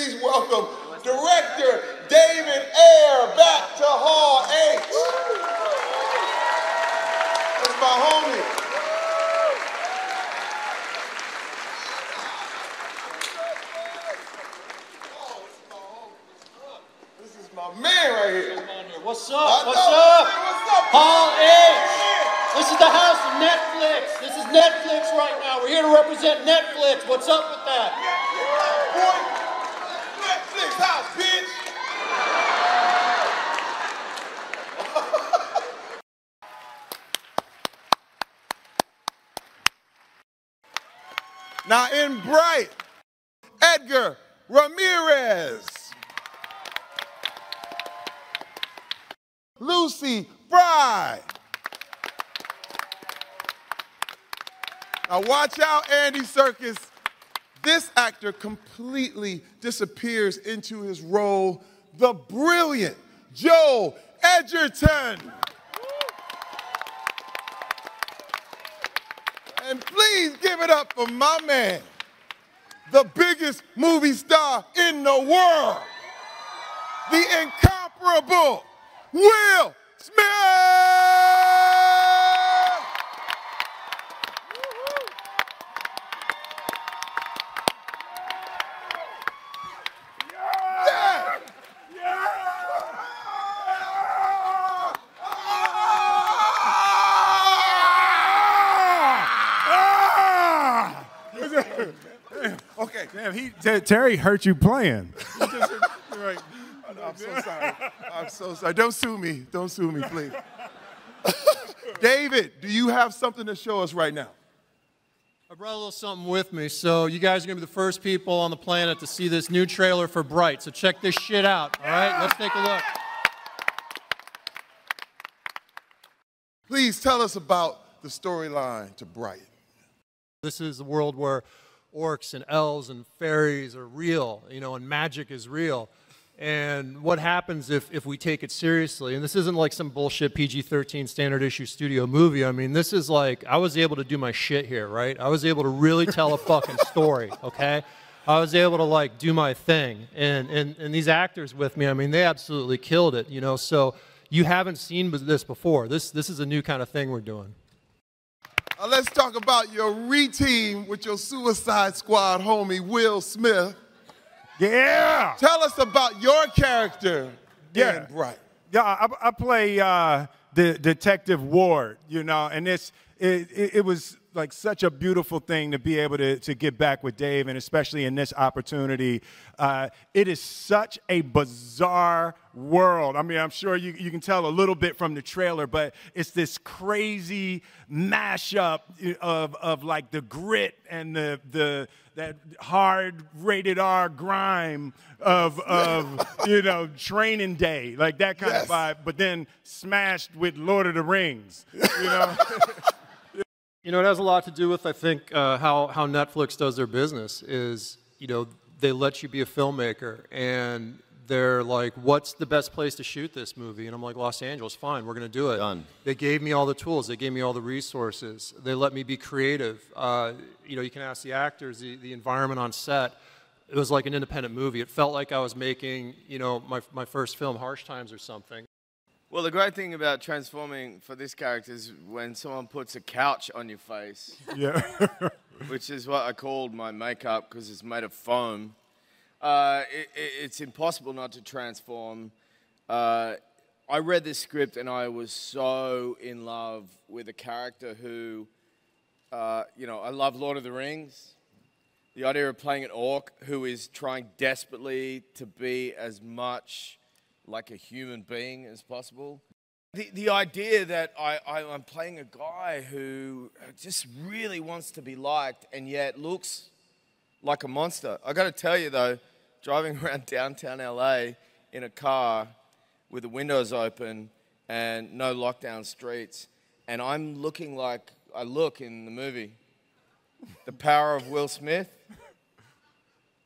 please welcome director David Ayer back to Hall H. That's my homie. This is my man right here. What's up? What's up? Hall H. This is the house of Netflix. This is Netflix right now. We're here to represent Netflix. What's up with that? Boy, Netflix house, bitch. Now in Bright, Edgar Ramirez. Lucy Fry. Now watch out, Andy Serkis. This actor completely disappears into his role, the brilliant Joel Edgerton. And please give it up for my man, the biggest movie star in the world, the incomparable Will Smith! Okay. Damn, Terry hurt you playing. Right. I'm so sorry. I'm so sorry. Don't sue me. Don't sue me, please. David, do you have something to show us right now? I brought a little something with me. So you guys are going to be the first people on the planet to see this new trailer for Bright. So check this shit out. All right, let's take a look. Please tell us about the storyline to Bright. This is a world where orcs and elves and fairies are real, you know, and magic is real. And what happens if we take it seriously? And this isn't like some bullshit PG-13 standard issue studio movie. I mean, this is like, I was able to do my shit here, right? I was able to really tell a fucking story, okay? I was able to like do my thing. And these actors with me, I mean, they absolutely killed it, you know? So you haven't seen this before. This is a new kind of thing we're doing. Let's talk about your re-team with your Suicide Squad homie, Will Smith. Yeah. Tell us about your character in Bright. Yeah, I play the Detective Ward, you know, and it was like such a beautiful thing to be able to get back with Dave, and especially in this opportunity. It is such a bizarre world. I mean, I'm sure you can tell a little bit from the trailer, but it's this crazy mashup of like the grit and that hard rated R grime of you know, Training Day, like that kind of vibe, but then smashed with Lord of the Rings, you know. You know, it has a lot to do with, I think, how Netflix does their business is, you know, they let you be a filmmaker, and they're like, what's the best place to shoot this movie? And I'm like, Los Angeles, fine, we're going to do it. Done. They gave me all the tools. They gave me all the resources. They let me be creative. You know, you can ask the actors, the environment on set. It was like an independent movie. It felt like I was making, you know, my first film, Harsh Times or something. Well, the great thing about transforming for this character is when someone puts a couch on your face. Yeah. Which is what I called my makeup because it's made of foam. It's impossible not to transform. I read this script and I was so in love with a character who, you know, I love Lord of the Rings. The idea of playing an orc who is trying desperately to be as much like a human being as possible. The idea that I'm playing a guy who just really wants to be liked and yet looks like a monster. I got to tell you though, driving around downtown LA in a car with the windows open and no lockdown streets, and I'm looking like I look in the movie, The Power of Will Smith.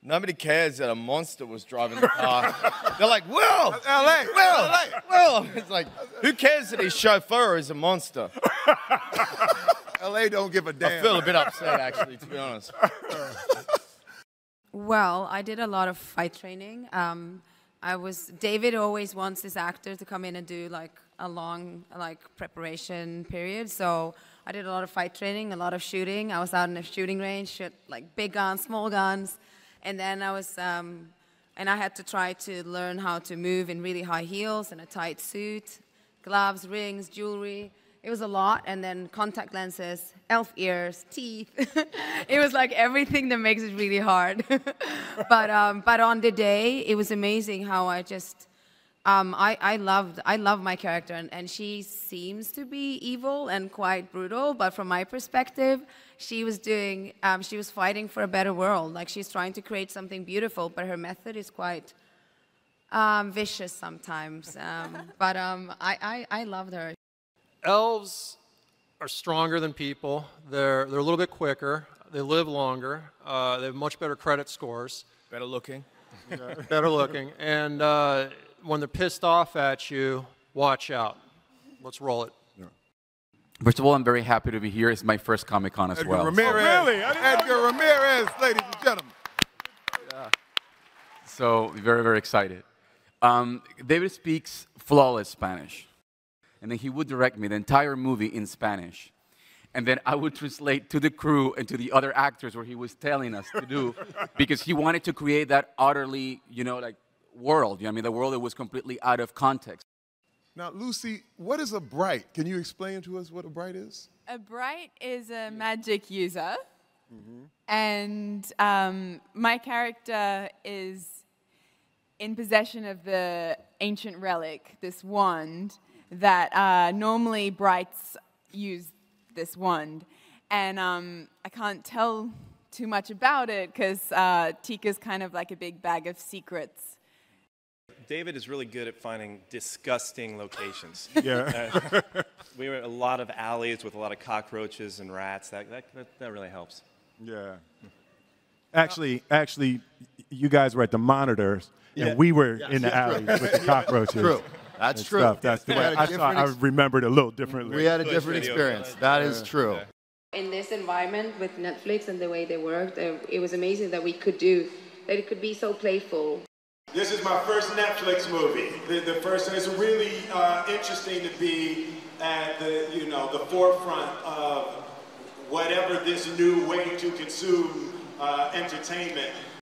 Nobody cares that a monster was driving the car. They're like, Will! LA! Will! It's like, who cares that his chauffeur is a monster? LA don't give a damn. I feel a bit upset, actually, to be honest. Well, I did a lot of fight training. David always wants this actor to come in and do like a long preparation period. So I did a lot of fight training, a lot of shooting. I was out in a shooting range, shot like big guns, small guns. And then I had to try to learn how to move in really high heels and a tight suit, gloves, rings, jewelry. It was a lot, and then contact lenses, elf ears, teeth. It was like everything that makes it really hard. But on the day, it was amazing how I just, I love my character, and she seems to be evil and quite brutal, but from my perspective, she was fighting for a better world. Like, she's trying to create something beautiful, but her method is quite vicious sometimes. But I loved her. Elves are stronger than people. They're a little bit quicker. They live longer. They have much better credit scores. Better looking. Better looking. And when they're pissed off at you, watch out. Let's roll it. First of all, I'm very happy to be here. It's my first Comic-Con as well. Ramirez. Oh, really? Edgar Ramirez, ladies and gentlemen. So, very, very excited. David speaks flawless Spanish. And then he would direct me the entire movie in Spanish. And then I would translate to the crew and to the other actors what he was telling us to do, because he wanted to create that utterly, world. I mean, the world that was completely out of context. Now, Lucy, what is a bright? Can you explain to us what a bright is? A bright is a magic user. And my character is in possession of the ancient relic, this wand, that normally brights use this wand. And I can't tell too much about it because Tika's kind of like a big bag of secrets. David is really good at finding disgusting locations. Yeah. We were in a lot of alleys with a lot of cockroaches and rats. That really helps. Yeah. Actually, you guys were at the monitors, and we were in the alley with the cockroaches. True. That's true. Stuff. That's the way I remembered a little differently. We had a different experience. That is true. In this environment with Netflix and the way they worked, it was amazing that it could be so playful. This is my first Netflix movie. The first, and it's really interesting to be at the forefront of whatever this new way to consume entertainment